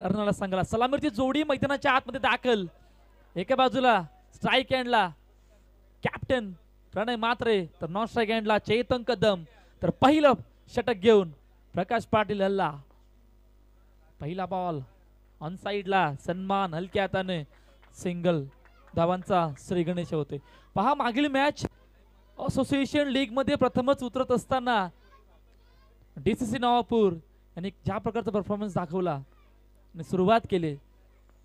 अर्नाला सांगायला सलामीची जोडी मैदानाच्या आतमध्ये दाखल. एका बाजूला स्ट्राईक एंडला कॅप्टन प्रणय मात्रे तर नॉन स्ट्राईक एंडला चेतन कदम. तर पहिलं षटक घेऊन प्रकाश पाटील हल्ला. पहिला बॉल ऑन साइडला सन्मान हलक्या हाताने सिंगल धावांचा श्री गणेश होते. पहा मागील मॅच असोसिएशन लीग मध्ये प्रथमच उतरत असताना डीसीसी नवापूर यांनी ज्या प्रकारचा परफॉर्मन्स दाखवला आणि सुरुवात केली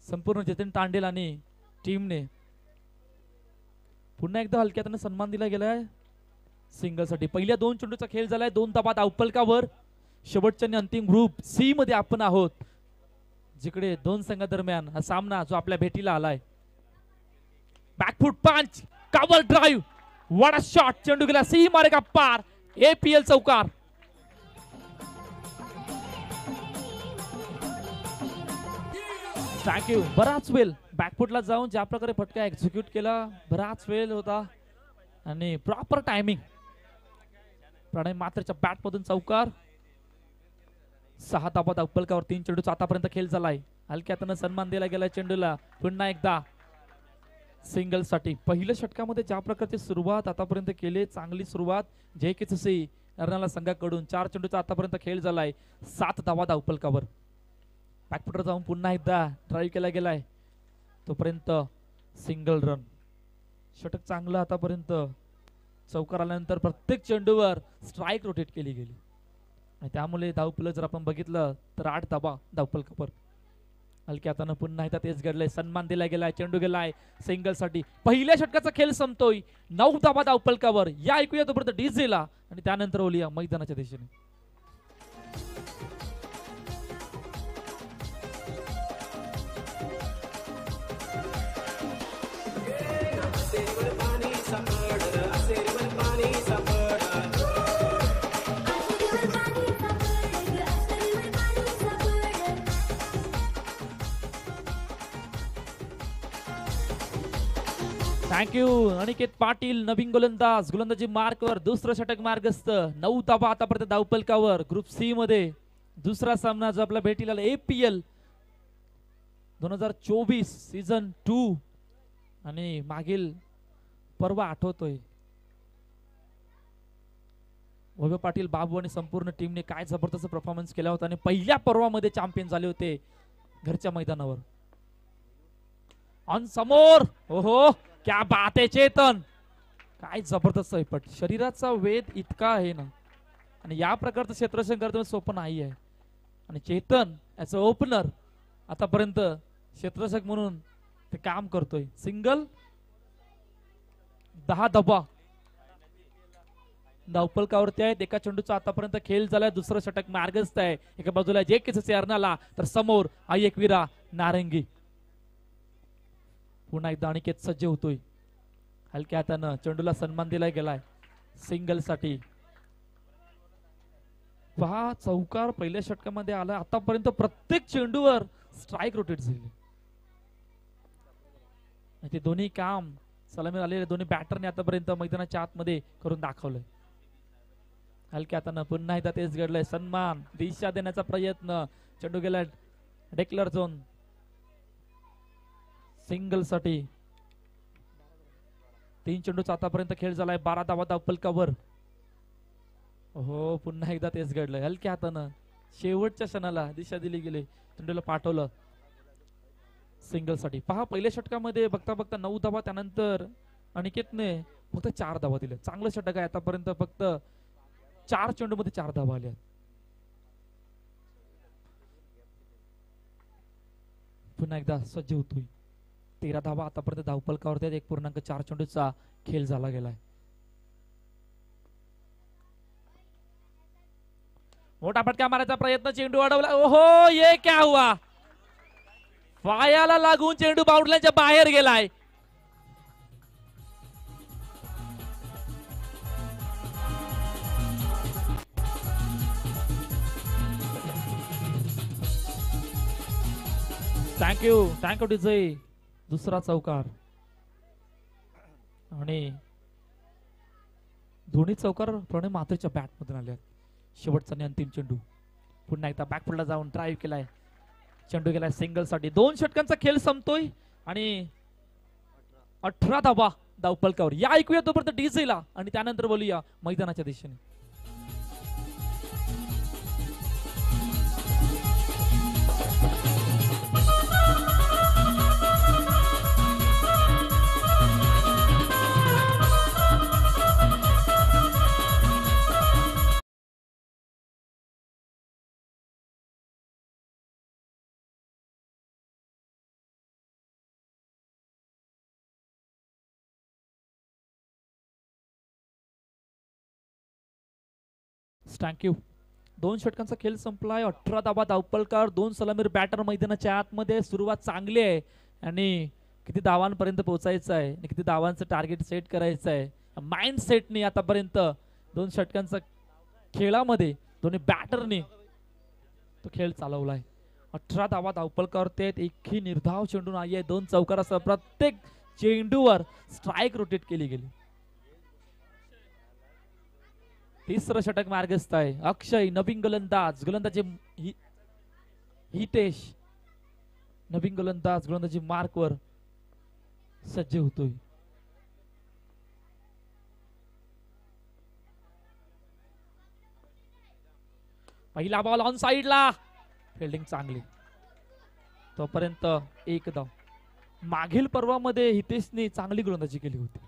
संपूर्ण जतीन तांडेल आणि टीमने. पुन्हा एकदा हलक्या हाताने सन्मान दिला गेलाय सिंगल साठी. पहिल्या दोन चेंडूचा खेळ झालाय. 2 धावा धावफलकावर. शेवटच्या आणि अंतिम ग्रुप सी मध्ये आपण आहोत जिकडे दोन संघादरम्यान हा सामना जो आपल्या भेटीला आलाय. बॅकफुट पंच कव्हर ड्राइव्ह वडा शॉट चेंडू गेला सी मारेगा पार. एपीएल चौकार. थँक्यू. बराच वेळ बॅकफुटला जाऊन ज्या प्रकारे फटका एक्झिक्यूट केला बराच वेळ होता आणि प्रॉपर टायमिंग. प्रणय मात्रेच्या बॅट मधून चौकार. 6 धावा धावफलकावर 3 चेंडूचा आतापर्यंत खेळ झालाय. हलक्या हाताने सन्मान दिला गेला चेंडूला. पुन्हा एकदा सिंगल साठी. पहिल्या षटकामध्ये ज्या प्रकारची सुरुवात आतापर्यंत केली चांगली सुरुवात JKCC अर्नाला संघाकडून. 4 चेंडूचा आतापर्यंत खेळ झालाय. 7 धावा धावफलकावर. बॅकफुटर जाऊन पुन्हा एकदा ड्राईव्ह केला गेलाय तोपर्यंत सिंगल रन. षटक चांगलं आतापर्यंत. चौकार आल्यानंतर प्रत्येक चेंडूवर स्ट्राईक रोटेट केली गेली आणि त्यामुळे धावफलक जर आपण बघितलं तर 8 धावा धावफलकावर. हलक्या हातानं पुन्हा एकदा तेच घडलंय. सन्मान दिला गेलाय. चेंडू गेलाय सिंगल साठी. पहिल्या षटकाचा खेळ संपतोय. 9 धावा धावफलकावर. या ऐकूया तोपर्यंत डीजेला आणि त्यानंतर ओलिया मैदानाच्या दिशेने. थँक्यू. अनिकेत पाटील नवीन गोलंदाज. गोलंदाजी मार्कवर दुसरं षटक मार्गस्थ. 9 धावा आतापर्यंत धावफलकावर. ग्रुप सी मध्ये दुसरा सामना जो आपला भेटीला APL 2024 सीझन 2 आणि मागील परवा आठवतोय वैभव पाटील बाबू आणि संपूर्ण टीमने काय जबरदस्त परफॉर्मन्स केला होता आणि पहिल्या पर्वामध्ये चॅम्पियन झाले होते घरच्या मैदानावर. ऑन समोर ओहो क्या बात आहे चेतन. काय जबरदस्त आहे. पट शरीराचा वेध इतका आहे ना आणि या प्रकारचं क्षेत्ररक्षण करणं सोपं नाही आहे आणि चेतन ऍज अ ओपनर आतापर्यंत क्षेत्ररक्षक म्हणून ते काम करतोय. सिंगल 10 धावा धावफलकावरती आहेत. एका चेंडूचा आतापर्यंत खेळ झालाय. दुसरं षटक मार्गस्थ आहे. एका बाजूला JKCC अर्नाला तर समोर एकविरा नारंगी. पुन्हा एकदा अनिकेत सज्ज होतोय. हलक्या हातानं चेंडूला सन्मान दिला गेलाय सिंगल साठी. पहा चौकार पहिल्या षटकामध्ये आला. आतापर्यंत प्रत्येक चेंडूवर स्ट्राईक रोटेट झाली. ते दोन्ही काम सलामी आलेले दोन्ही बॅटरने आतापर्यंत मैदानाच्या आतमध्ये करून दाखवलंय. हलक्या हातानं पुन्हा एकदा तेच घडलंय. सन्मान दिशा देण्याचा प्रयत्न. चेंडू गेला डेक्लर झोन सिंगल साठी. 3 चेंडूचा आतापर्यंत खेळ झालाय. 12 धावा धावफलकावर. हो पुन्हा एकदा तेच घडलंय. हलक्या हातानं शेवटच्या क्षणाला दिशा दिली गेली. चेंडूला पाठवलं सिंगल साठी. पहा पहिल्या षटकामध्ये बघता बघता 9 धावा त्यानंतर अनिकेतने फक्त 4 धावा दिल्या. चांगलं षटक आहे. आतापर्यंत फक्त 4 चेंडू मध्ये 4 धावा आल्या. पुन्हा एकदा सज्ज होतोय. 13 धावा आतापर्यंत धावफलकावरती 1.4 चेंडूचा खेळ झाला गेलाय. मोठा फटका मारायचा प्रयत्न. चेंडू अडवला. ओहो ये क्या हुआ. पायाला लागून चेंडू बाउंड्रीच्या बाहेर गेलाय. Thank you DJ. दुसरा चौकार आणि दोन्ही चौकार प्रणय मात्रेच्या बॅट मधून आले. शेवटचा आणि अंतिम चेंडू पुन्हा एकदा बॅकफुटला जाऊन ड्राईव्ह केलाय. चेंडू गेलाय सिंगल साठी. 2 षटकांचा खेळ संपतोय आणि 18 धावा धावपलकावर. या ऐकूया तोपर्यंत डीजेला आणि त्यानंतर बोलूया मैदानाच्या दिशेने. थँक्यू. 2 षटकांचा खेळ संपलाय. 18 धावा धावपलकार. 2 सलामीर बॅटर मैदानाच्या आतमध्ये. सुरुवात चांगली आहे आणि किती धावांपर्यंत पोहोचायचं आहे आणि किती धावांचं टार्गेट सेट करायचं आहे माइंड सेटनी आतापर्यंत 2 षटकांचा खेळामध्ये दोन्ही बॅटरनी तो खेळ चालवलाय. 18 धावा धावपलकार ते एकही निर्धाव चेंडू नाही आहे. 2 चौकारासह प्रत्येक चेंडूवर स्ट्राईक रोटेट केली गेली. तिसरं षटक मार्गस्थ आहे. अक्षय नवीन गोलंदाजी हितेश नवीन गोलंदाजी मार्कवर सज्ज होतोय. पहिला बॉल ऑन साइडला. फिल्डिंग चांगली. तोपर्यंत 1 धाव. मागील पर्वामध्ये हितेशने चांगली गोलंदाजी केली होती.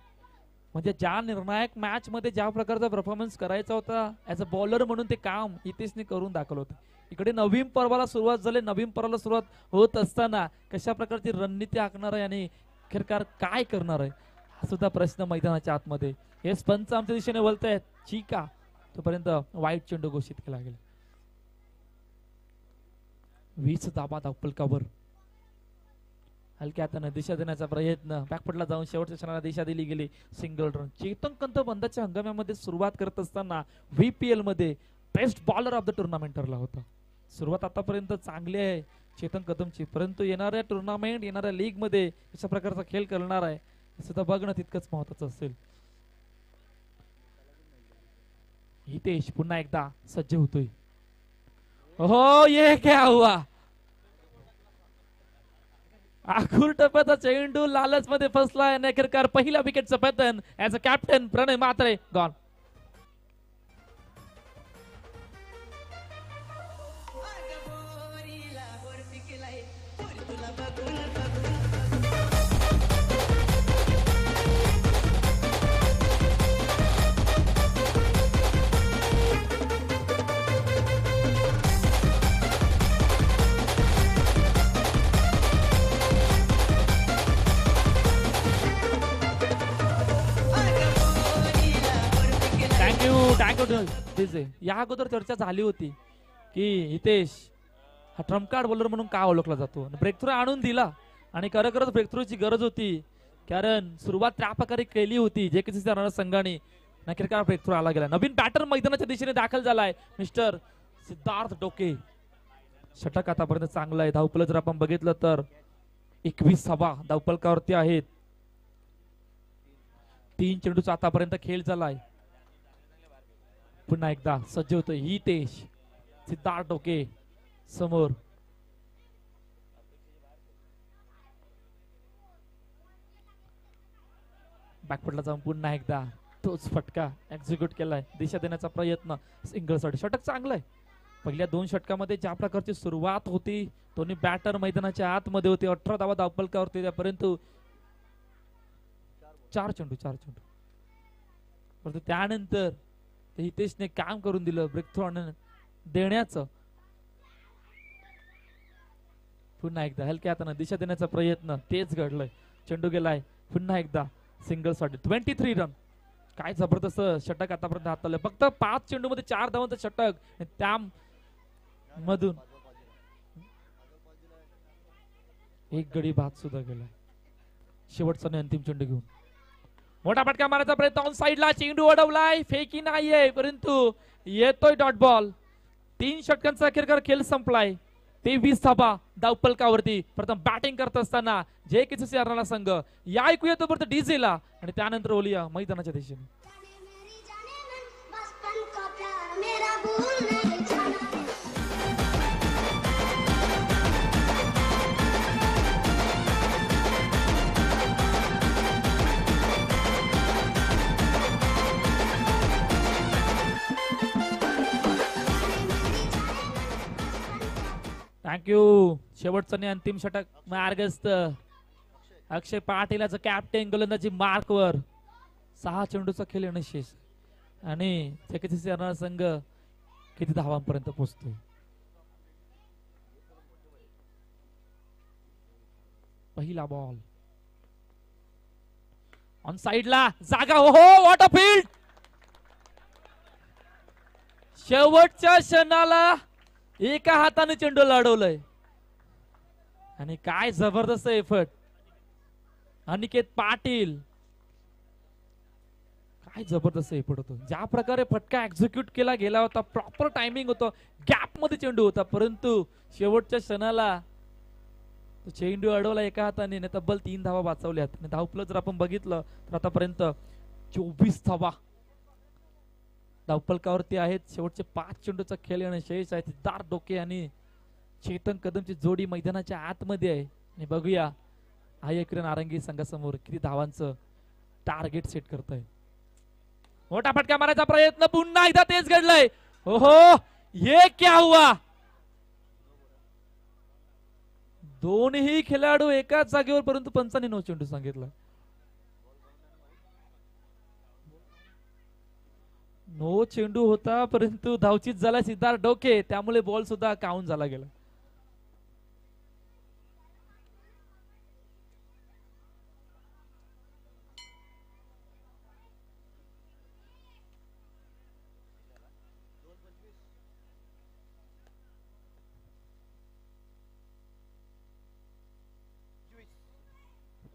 म्हणजे ज्या निर्णायक मॅच मध्ये ज्या प्रकारचा परफॉर्मन्स करायचा होता ऍज अ बॉलर म्हणून ते काम हितेशने करून दाखवलं होतं. इकडे नवीन पर्वाला सुरुवात झाली. नवीन पर्वाला सुरुवात होत असताना कशा प्रकारची रणनीती आखणार आहे आणि खेळकार काय करणार आहे हा सुद्धा प्रश्न मैदानाच्या आतमध्ये. हे पंच आमच्या दिशेने बोलतायत चिका. तोपर्यंत वाईट चेंडू घोषित केला गेला. 20 धावा धावपलकावर. हलक्या हाताने दिशा देण्याचा प्रयत्न. बॅकफुटला जाऊन शेवटच्या क्षणाला दिशा दिली गेली. Single run. चेतन कंत बंदाच्या हंगामामध्ये सुरुवात करत असताना VPL मध्ये best bowler of the tournament ठरला होता. सुरुवात आतापर्यंत चांगली आहे चेतन कदमची. परंतु येणाऱ्या टुर्नामेंट येणाऱ्या लीग मध्ये कशा प्रकारचा खेळ करणार आहे हे सुद्धा बघणं तितकंच महत्वाचं असेल. हितेश पुन्हा एकदा सज्ज होतोय. हो ये क्या हुआ. आखूर टप्प्याचा चेंडू लालच मध्ये फसलाय. नेकरकार पहिला विकेटचं पतन. As a captain Pranay Mhatre gone. या अगोदर चर्चा झाली होती की हितेश हा ट्रम्प कार्ड बॉलर म्हणून का ओळखला जातो. ब्रेक थ्रू आणून दिला आणि खरोखरच ब्रेक थ्रूची गरज होती. कारण सुरुवात त्या प्रकारे केली होती जे की संघाने. नक्कीच ब्रेक थ्रू आला गेला. नवीन बॅटर मैदानाच्या दिशेने दाखल झालाय मिस्टर सिद्धार्थ डोके. षटक आतापर्यंत चांगला आहे. धावपल जर आपण बघितलं तर 21 धावा धावपलकावरती आहेत. 3 चेंडूचा आतापर्यंत खेळ झालाय. पुन्हा एकदा सज्ज होतोय हितेश. सिद्धार्थ डोके समोर. बॅकफुटला जाऊन पुन्हा एकदा तोच फटका एक्झिक्यूट केलाय. दिशा देण्याचा प्रयत्न सिंगल साठी. षटक चांगलं आहे. पहिल्या 2 षटकामध्ये ज्या प्रकारची सुरुवात होती दोन्ही बॅटर मैदानाच्या आतमध्ये होते. 18 धावा धावपलकावरती परंतु 4 चेंडू परंतु त्यानंतर हितेशने काम करून दिलं ब्रेक थ्रू देण्याचं. पुन्हा एकदा हलक्या हाताने दिशा देण्याचा प्रयत्न. तेच घडलंय. चेंडू गेलाय पुन्हा एकदा सिंगल साठी. 23 रन. काय जबरदस्त षटक आतापर्यंत हाताळलं. फक्त 5 चेंडू मध्ये 4 धावांचं षटक. त्या मधून एक गडी बाद सुद्धा गेलाय. शेवटचा अंतिम चेंडू घेऊन मोठा फटका मारायचा प्रयत्न. ऑन साइडला चेंडू अडवलाय. फेकी नाहीये परंतु येतोय डॉट बॉल. 3 षटकांचा अखेरकार खेळ संपलाय. 23 धावा धावपलकावरती. प्रथम बॅटिंग करत असताना JKCC अर्नाळा संघ. या ऐकूया तोपर्यंत डीजेला आणि त्यानंतर ओलिया मैदानाच्या दिशेने. थँक्यू. शेवटचं आणि अंतिम षटक मार्गस्थ अक्षय पाटीलचं कॅप्टन गोलंदाजी मार्कवर. 6 चेंडूचा खेळ येणं शेष आणि चेकीसी येणारा संघ किती धावांपर्यंत पोहोचतोय. पहिला बॉल ऑन साइडला जागा. हो व्हॉट अ फील्ड. शेवटच्या क्षणाला एका हाताने चेंडू लढवलंय आणि काय जबरदस्त एफर्ट. अनिकेत पाटील काय जबरदस्त एफर्ट होतो. ज्या प्रकारे फटका एक्झिक्यूट केला गेला होता, प्रॉपर टायमिंग होतं, गॅप मध्ये चेंडू होता, परंतु शेवटच्या क्षणाला चेंडू अडवला एका हाताने. तब्बल 3 धावा वाचवल्यात. धावफलक जर आपण बघितलं तर आतापर्यंत 24 धावा धावफलकावरती आहेत. शेवटचे 5 चेंडूचा खेळ येणं शेष आहे. सिद्धार्थ डोके आणि चेतन कदमची जोडी मैदानाच्या आतमध्ये आहे. आणि बघूया आयकर नारंगी संघासमोर किती धावांचं टार्गेट सेट करतोय. मोठा फटका मारायचा प्रयत्न पुन्हा एकदा तेच घडलंय. ओहो ये क्या हुआ. दोन्ही खेळाडू एकाच जागेवर, परंतु पंचांनी नो चेंडू सांगितलं. नो चेंडू होता परंतु धावचीत झाला सिद्धार्थ डोके, त्यामुळे बॉल सुद्धा काउंट झाला गेला.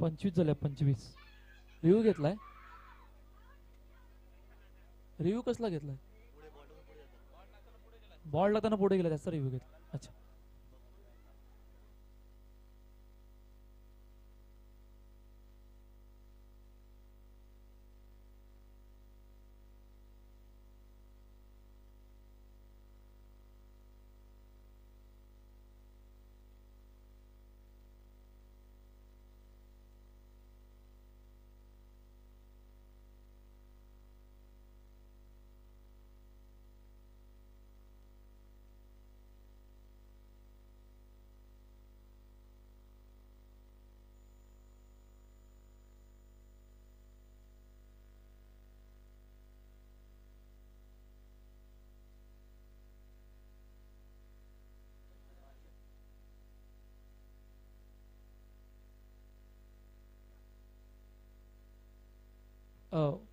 पंचवीस झाल्या. 25 रिव्ह्यू घेतलाय. रिव्ह्यू कसला घेतलाय. बॉल लागताना पुढे गेला त्याचा रिव्ह्यू घेतला. अच्छा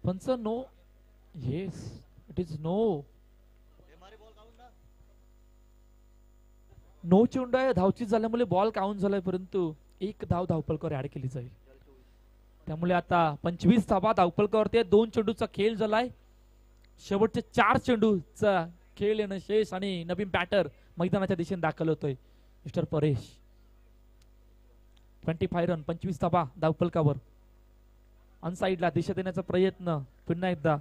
पंच no. Yes it is no. No चेंडू आहे. धावचीत झाल्यामुळे बॉल काउंट झालाय, परंतु 1 धाव धावफलकावर ऍड केली जाईल. त्यामुळे आता 25 धावा धावफलकावरती 2 चेंडूचा खेळ झालाय. शेवटचे 4 चेंडूचा खेळ येणं शेष आणि नवीन बॅटर मैदानाच्या दिशेने दाखल होतोय मिस्टर परेश. 25 रन 25 धावा धावफलकावर. अनसाइडला दिशा देण्याचा प्रयत्न पुन्हा एकदा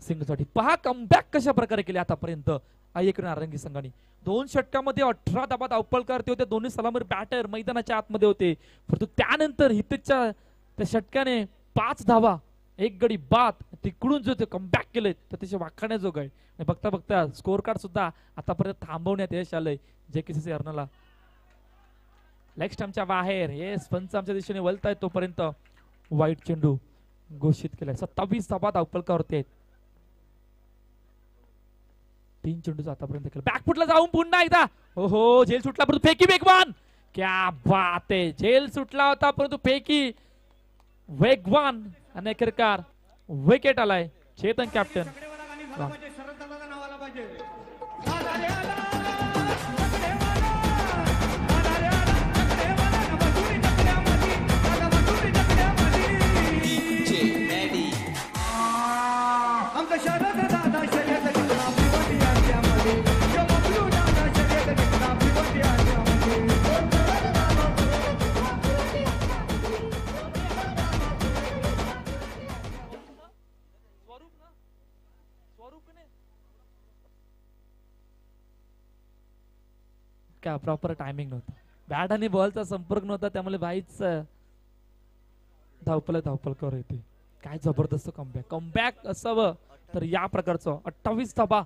सिंगसाठी. पहा कमबॅक कशा प्रकारे केले आतापर्यंत आयकर नारंगी संघाने. 2 षटकामध्ये 18 धावा धावफलकावरती होते. दोन्ही सलामीर बॅटर मैदानाच्या आतमध्ये होते, परंतु त्यानंतर हितच्या त्या षटकाने 5 धावा 1 गडी बाद तिकडून जो ते कमबॅक केले तर त्याचे वाखाण्याजोग आहे. आणि बघता बघता स्कोर कार्ड सुद्धा आतापर्यंत थांबवण्यात यश आलंय जेकेसीसी अर्नाला. लेग स्टंपच्या बाहेर. येस पंच आमच्या दिशेने वळताय तोपर्यंत वाईट चेंडू घोषित केलाय. 27 धावा धावफलकावरती आहेत. 3 चेंडूचा आतापर्यंत केला. बॅकफुटला जाऊन पुन्हा एकदा ओहो झेल सुटला, परंतु फेकी वेगवान. क्या बात आहे. झेल सुटला होता परंतु फेकी वेगवान आणि अखेरकार विकेट आलाय. चेतन कॅप्टन. क्या प्रॉपर टायमिंग नव्हतं. बॅट आणि बॉलचा संपर्क नव्हता, त्यामुळे भाईच धावफलकावर येते. काय जबरदस्त कमबॅक असावं तर या प्रकारचं. 28 धावा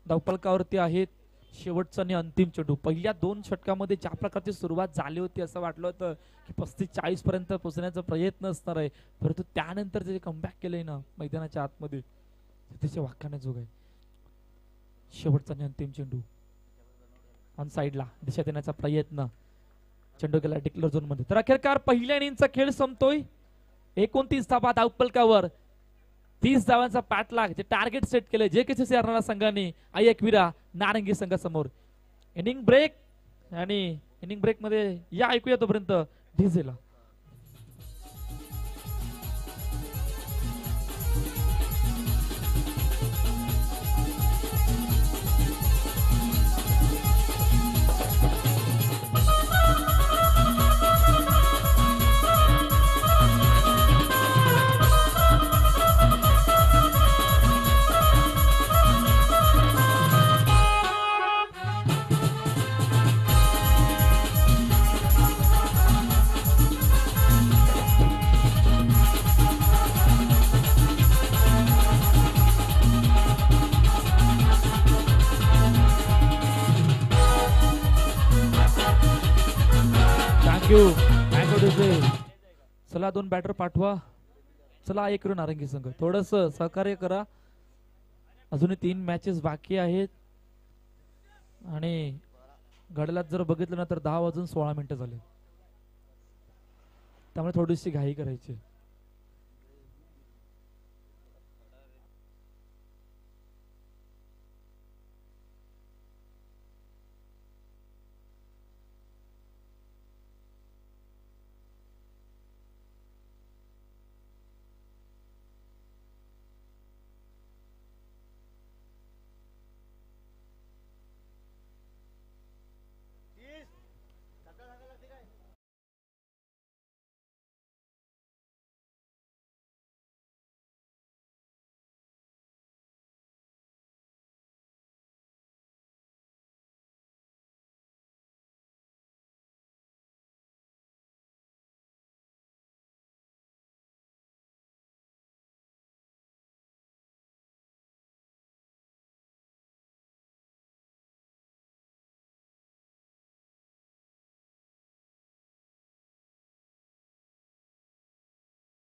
धावफलकावरती आहेत. शेवटचा आणि अंतिम चेंडू. पहिल्या 2 षटकामध्ये ज्या प्रकारची सुरुवात झाली होती असं वाटलं होतं की 35-40 पर्यंत पोहोचण्याचा प्रयत्न असणार आहे, परंतु त्यानंतर जे कमबॅक केलंय ना मैदानाच्या आतमध्ये त्याच्या वाक्याने जोग आहे. शेवटचा आणि अंतिम चेंडू ऑन साइडला दिशा देण्याचा प्रयत्न. चेंडू गेला डिक्लेअर झोन मध्ये. तर अखेरकार पहिल्या इनिंगचा खेळ संपतोय. 29 धावा धावफलकावर, 30 धावांचा पाठलाग जे टार्गेट सेट केले JKCC अर्नाळा संघाने आई एकविरा नारंगी संघासमोर. इनिंग ब्रेक आणि इनिंग ब्रेक मध्ये या ऐकूया तोपर्यंत डीजेला. चला 2 बॅटर पाठवा. चला एक नारंगी संघ थोडस सहकार्य करा. अजूनही 3 मॅचेस बाकी आहेत आणि घड्याळात जर बघितलं ना तर 10:16 झाले. त्यामुळे थोडीशी घाई करायची.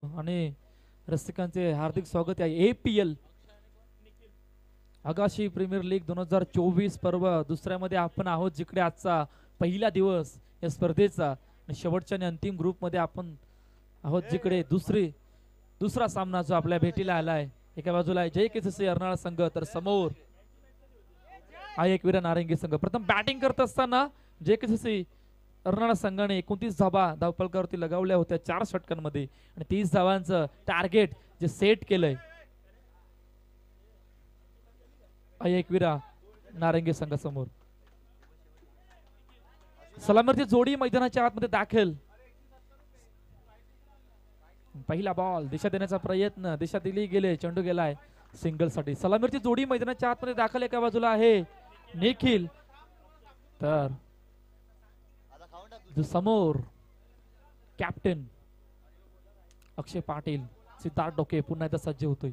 आणि रसिकांचे हार्दिक स्वागत आहे. APL आगाशी प्रीमियर लीग 2024 पर्व दुसऱ्यामध्ये आपण आहोत, जिकडे आजचा पहिला दिवस या स्पर्धेचा आणि शेवटच्या आणि अंतिम ग्रुप मध्ये आपण आहोत, जिकडे दुसरा सामना जो आपल्या भेटीला आलाय. एका बाजूला JKCC अर्नाळा संघ तर समोर आई एकविरा नारंगी संघ. प्रथम बॅटिंग करत असताना JKCC अर्नाळा संघाने 29 धावा धावफलकावरती लगावल्या होत्या 4 षटकांमध्ये आणि 30 धावांचं टार्गेट जे सेट केलंय आई एकविरा नारंगी संघासमोर. सलामीची जोडी मैदानाच्या आतमध्ये दाखल. पहिला बॉल दिशा देण्याचा प्रयत्न, दिशा दिली गेले, चेंडू गेलाय सिंगल साठी. सलामीची जोडी मैदानाच्या आतमध्ये दाखल. एका बाजूला आहे निखिल तर समोर कॅप्टन अक्षय पाटील. सिद्धार्थ डोके पुन्हा एकदा सज्ज होतोय.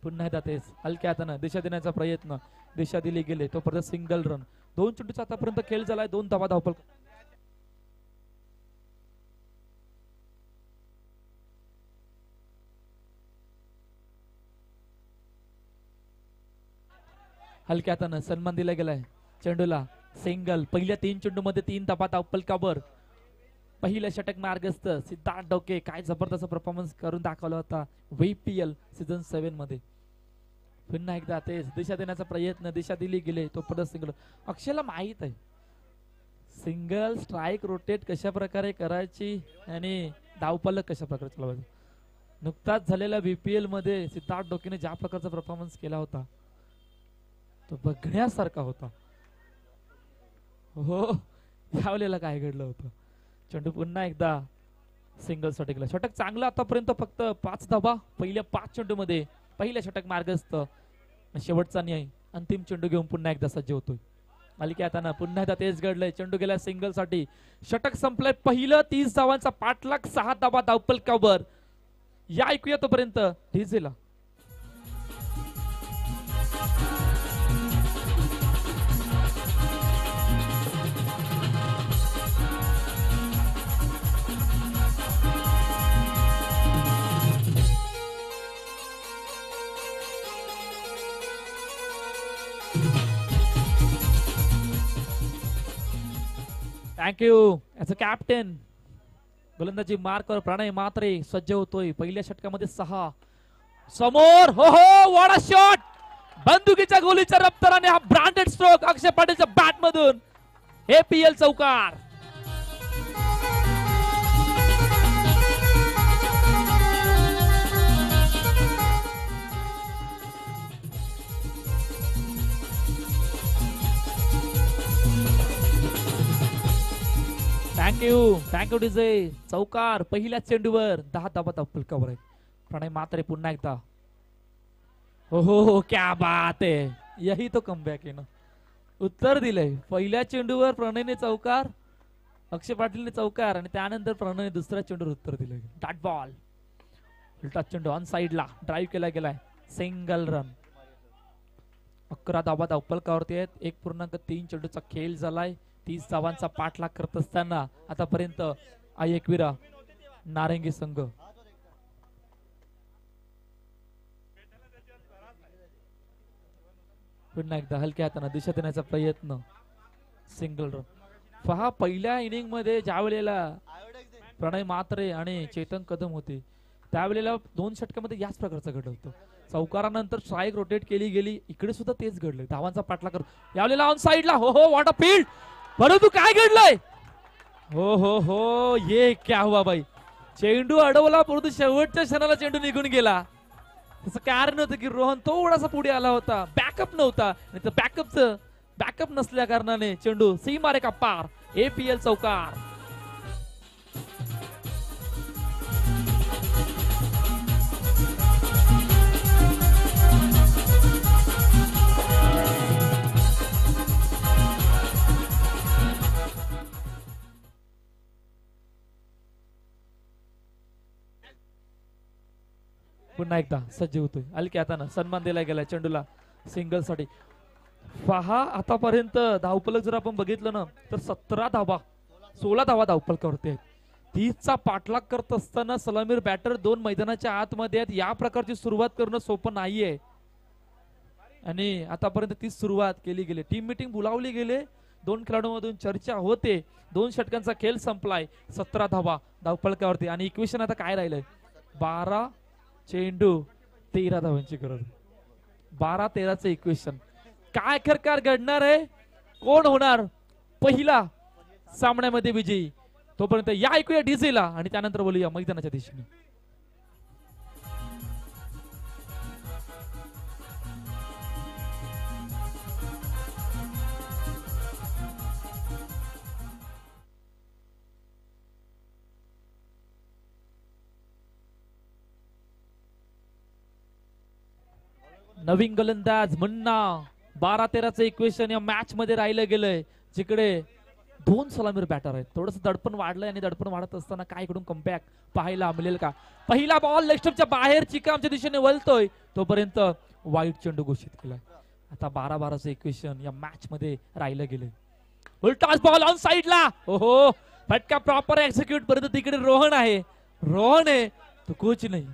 पुन्हा एकदा तेच हलक्या हातानं दिशा देण्याचा प्रयत्न, दिशा दिली गेले तो परत सिंगल रन. 2 चेंडूचा आतापर्यंत खेळ झालाय. 2 धावा धावफलक. हलक्या हातानं सन्मान दिला गेलाय चेंडूला. सिंगल. पहिल्या 3 चेंडू मध्ये 3 धावा धावफलकावर. पहिलं षटक मार्गस्थ सिद्धार्थ डोके. काय जबरदस्त परफॉर्मन्स करून दाखवला होता VPL सीझन 7 मध्ये. पुन्हा एकदा तेच दिशा देण्याचा प्रयत्न, दिशा दिली गेले तो परत सिंगल. अक्षयला माहित आहे सिंगल स्ट्राइक रोटेट कशा प्रकारे करायची आणि धावफलक कशा प्रकारे चालवायचं. नुकताच झालेल्या VPL मध्ये सिद्धार्थ डोकेने ज्या प्रकारचा परफॉर्मन्स केला होता तो बघण्यासारखा होता. हो यावेळेला काय घडलं होतं. चेंडू पुन्हा एकदा सिंगल साठी गेला. षटक चांगला आतापर्यंत. फक्त 5 धावा पहिल्या 5 चेंडू मध्ये. पहिल्या षटक मार्गस्थ. शेवटचा न्याय अंतिम चेंडू घेऊन पुन्हा एकदा सज्ज होतोय. मालिका हाताना पुन्हा एकदा तेच घडलंय. चेंडू गेला सिंगल साठी. षटक संपलंय. पहिलं 30 धावांचा पाठलाग 6 धावा धावफलकावर. या ऐकूया तोपर्यंत डीजेला. Thank you as a captain. गोलंदाजी मार्कर प्रणय मात्रे सज्ज होतोय. पहिल्या षटकामध्ये 6 समोर. हो हो व्हाट अ शॉट. बंदुकीच्या गोलीच्या रप्तराने हा ब्रँडेड स्ट्रोक अक्षय पाटीलच्या बॅट मधून. APL चौकार. Thank you DJ. चौकार पहिल्या चेंडूवर 10 धावा फलकावर आहे. प्रणय मात्रे पुन्हा एकदा. हो क्या बात आहे. यही तो कमबॅक आहे ना. उत्तर दिलंय. पहिल्या चेंडूवर प्रणयने चौकार, अक्षय पाटीलने चौकार आणि त्यानंतर प्रणयने दुसऱ्या चेंडूवर उत्तर दिलंय. Dot ball. उलटा चेंडू ऑन साइडला ड्राईव्ह केला गेलाय. Single run. 11 धावा फलकावरती आहेत. 1.3 चेंडूचा खेळ झालाय. 30 धावांचा पाठलाग करत असताना आतापर्यंत एकविरा नारंगी संघ. पुन्हा एकदा हलक्या हाताने दिशा देण्याचा प्रयत्न. Single run. पहा पहिल्या इनिंग मध्ये ज्या वेळेला प्रणय मात्रे आणि चेतन कदम होते त्यावेळेला 2 षटकामध्ये याच प्रकारचं घडलं होतं. चौकारानंतर स्ट्राईक रोटेट केली गेली. इकडे सुद्धा तेच घडलंय. धावांचा पाठलाग करत यावेळेला ऑन साइडला. हो व्हाट अ फील्ड. परंतु काय घडलंय. हो ये क्या हुआ भाई. चेंडू अडवला परंतु शेवटच्या क्षणाला चेंडू निघून गेला. त्याचं कारण होतं की रोहन थोडासा पुढे आला होता. बॅकअप नव्हता. नाही तर बॅकअप नसल्या कारणाने चेंडू सीमारेखा पार. APL चौकार. पुन्हा एकदा सज्ज होतोय. हलक्या हातानं सन्मान दिला गेला चेंडूला सिंगल साठी. पहा आतापर्यंत धावफलक जर आपण बघितलं ना तर 16 धावा धावफलकावरती आहेत. 30चा पाठलाग करत असताना सलामीर बॅटर 2 मैदानाच्या आतमध्ये आहेत. या प्रकारची सुरुवात करणं सोपं नाहीये आणि आतापर्यंत ती सुरुवात केली गेली. टीम मीटिंग बोलावली गेले. 2 खेळाडूंमधून चर्चा होते. 2 षटकांचा खेळ संपलाय. 17 धावा धावफलकावरती आणि इक्वेशन आता काय राहिलंय. 12 चेंडू 13 धावांची गरज. 12-13चं इक्वेशन. काय प्रकार घडणार आहे. कोण होणार पहिला सामन्यामध्ये विजयी. तोपर्यंत या ऐकूया डीजेला आणि त्यानंतर बोलूया मैदानाच्या दिशेने. नवीन गोलंदाज मुन्ना. 12-13चं इक्वेशन या मॅच मध्ये राहिलं गेलंय. जिकडे 2 सलामीर बॅटर आहेत. थोडंसं दडपण वाढलंय आणि दडपण वाढत असताना काय इकडून कमबॅक पाहायला मिळेल का. पहिला बॉल लेग स्टंपच्या बाहेर चिका आमच्या दिशेने वळतोय. तोपर्यंत वाईट चेंडू घोषित केलाय. आता 12-12चं इक्वेशन या मॅच मध्ये राहिलं गेलंय. उलटा बॉल ऑन साइडला. हो फटका प्रॉपर एक्झिक्यूट. परंतु तिकडे रोहन आहे. तो कोच नाही.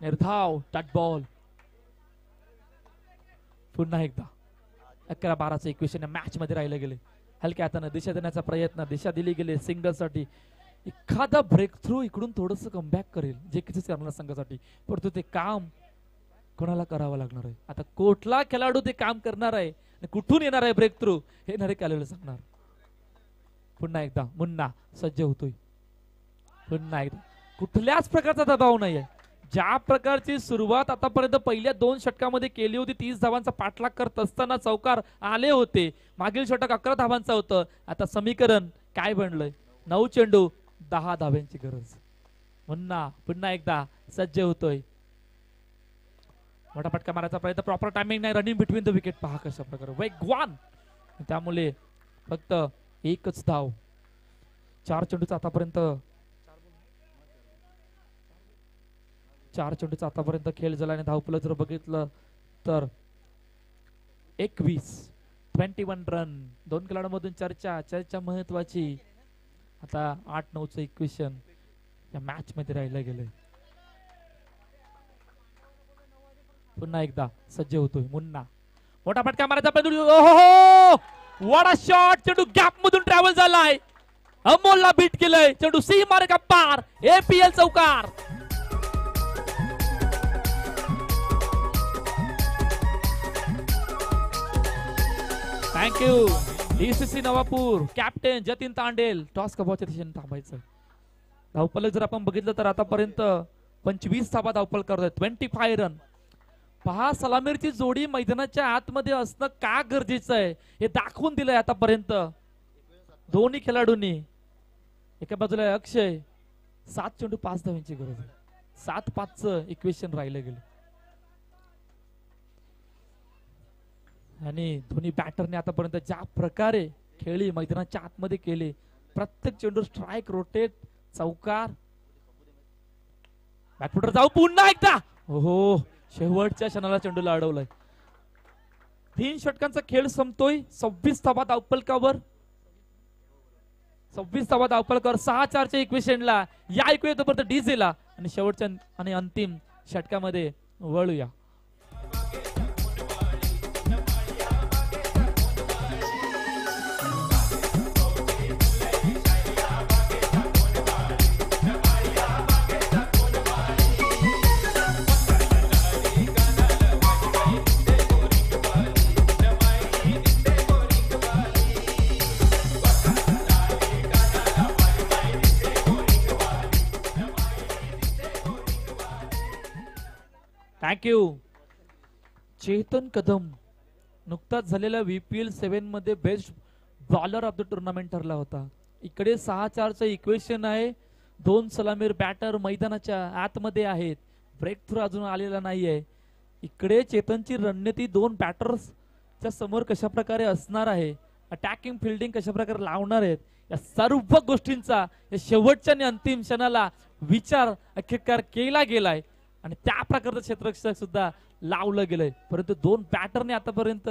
निर्धाव डॉट बॉल. पुन्हा एकदा 11-12चं इक्वेशन मॅच मध्ये राहिलं गेले. हलक्या हाताने दिशा देण्याचा प्रयत्न. दिशा दिली गेली सिंगल साठी. एखादा ब्रेक थ्रू इकडून थोडस कमबॅक करेल जे किती करणार संघासाठी. परंतु ते काम कोणाला करावं लागणार आहे. आता कुठला खेळाडू ते काम करणार आहे कुठून येणार आहे ब्रेक थ्रू हे नरेश सांगणार. पुन्हा एकदा मुन्ना सज्ज होतोय. पुन्हा एकदा कुठल्याच प्रकारचा दबाव नाहीये. ज्या प्रकारची सुरुवात आतापर्यंत पहिल्या 2 षटकामध्ये केली होती. 30 धावांचा पाठलाग करत असताना चौकार आले होते. मागील षटक 11 धावांचं होतं. आता समीकरण काय बनलंय. 9 चेंडू 10 धाव्यांची गरज. मुन्ना पुन्हा एकदा सज्ज होतोय. मोठा फटका मारायचा प्रयत्न. प्रॉपर टायमिंग नाही. Running between the wicket. पहा कशा प्रकारे वेगवान. त्यामुळे फक्त 1च धाव. 4 चेंडूचा आतापर्यंत खेळ झाला आणि धावफलक जर बघितलं तर 21 रन. 2 खेळाडूंमधून चर्चा महत्वाची. आता 8-9चं इक्वेशन या मॅच मध्ये राहिलं गेलंय. पुन्हा एकदा सज्ज होतोय मुन्ना. मोठा फटका मारायचा प्रयत्न. What a shot. चेंडू गॅप मधून ट्रॅव्हल झालाय. अमोलला बीट केलंय. चेंडू सी मार्ग पार. APL चौकार. Thank you DCC Navapur captain Jatin Tandel. Toss कबाच्या दिशेने थांबायचं. धावफलक जर आपण बघितलं तर आतापर्यंत 25 धावा धावफल करतोय. 25 रन. पहा सलामीरची जोडी मैदानाच्या आतमध्ये असणं का गरजेचं आहे हे दाखवून दिलंय आतापर्यंत दोन्ही खेळाडूंनी. एका बाजूला अक्षय 7 चेंडू 5 धावांची गरज आहे. 7-5चं इक्वेशन राहिलं गेलं आणि दोन्ही बॅटरने आतापर्यंत ज्या प्रकारे खेळी मैदानाच्या आतमध्ये केले. प्रत्येक चेंडू स्ट्राईक रोटेट चौकार. बॅकफुटर जाऊ पुन्हा एकदा. हो शेवटच्या क्षणाला चेंडूला अडवलाय. 3 षटकांचा खेळ संपतोय. 26 धावा धावफलकावर. 26 धावा धावफलकावर 6-4च्या इक्वेशनला या इक्वेशनपर्यंत डीजेला आणि शेवटच्या आणि अंतिम षटकामध्ये वळूया. थँक्यू चेतन कदम. नुकताच झालेल्या VPL 7 मध्ये best bowler of the tournament ठरला होता. इकडे 6-4चं इक्वेशन आहे. 2 सलामीर बॅटर मैदानाच्या आतमध्ये आहेत. ब्रेक थ्रू अजून आलेला नाहीये. इकडे चेतनची रणनीती 2 बॅटर्सच्या समोर कशा प्रकारे असणार आहे. अटॅकिंग फिल्डिंग कशा प्रकारे लावणार आहेत. या सर्व गोष्टींचा या शेवटच्या आणि अंतिम क्षणाला विचार अखेरकार केला गेलाय आणि त्या प्रकारचं क्षेत्ररक्षक सुद्धा लावलं गेलंय. परंतु 2 बॅटरने आतापर्यंत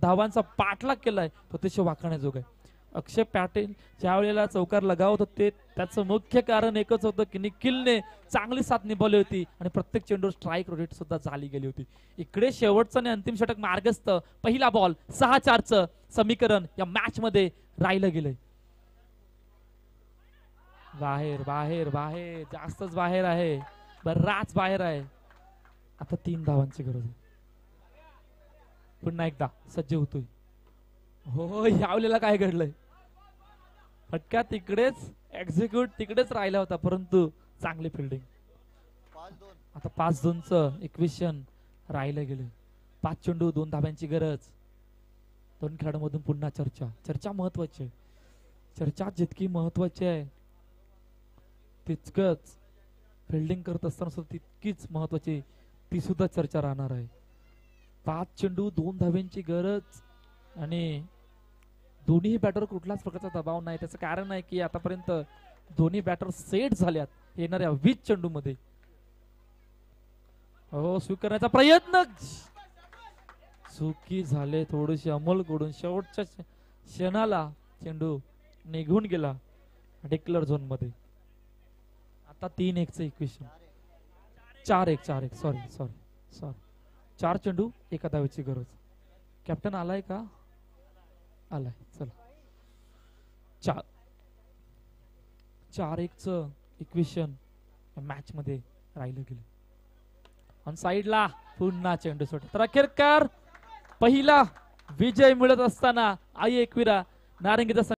धावांचा पाठलाग केलाय तो अतिशय वाखाण्याजोग आहे. अक्षय पटेल ज्या वेळेला चौकार लगावत होते त्याचं मुख्य कारण एकच होतं की निखिलने चांगली साथ निभावली होती आणि प्रत्येक चेंडूवर स्ट्राईक रोटेट सुद्धा झाली गेली होती. इकडे शेवटचं आणि अंतिम षटक मार्गस्थ. पहिला बॉल 6-4चं समीकरण या मॅच मध्ये राहिलं गेलंय. बाहेर बाहेर बाहेर जास्तच बाहेर आहे. बराच बाहेर आहे. आता 3 धावांची गरज आहे. पुन्हा एकदा सज्ज होतोय. हो यावलेला काय घडलंय. फटका तिकडेच एक्झिक्यूट तिकडेच राहिला होता परंतु चांगली फिल्डिंग. आता 5-2चं इक्वेशन राहिलं गेलं. 5 चेंडू 2 धाव्यांची गरज. 2 खेळाडूंमधून पुन्हा चर्चा महत्वाची आहे. चर्चा जितकी महत्वाची आहे तितकंच फिल्डिंग करत असताना सुद्धा तितकीच महत्वाची ती सुद्धा चर्चा राहणार आहे. 5 चेंडू 2 धाव्यांची गरज आणि दोन्ही बॅटर कुठलाच प्रकारचा दबाव नाही. त्याचं कारण आहे की आतापर्यंत दोन्ही बॅटर सेट झाल्यात येणाऱ्या 20 चेंडू मध्ये. हो स्वीकारण्याचा प्रयत्न चुकी झाले थोडीशी अमोलकडून. शेवटच्या क्षणाला चेंडू निघून गेला डिक्लेअर झोन मध्ये. आता 3-1चं इक्वेशन. 4-1 सॉरी 4 चेंडू 1 धावेची गरज. कॅप्टन आलाय का. आलाय चला. 4-1चं इक्वेशन मॅच मध्ये राहिलं गेलं. ऑन साइडला पुन्हा चेंडू सोड. तर अखेरकार पहिला विजय मिळत असताना आई एकविरा नारंगीचा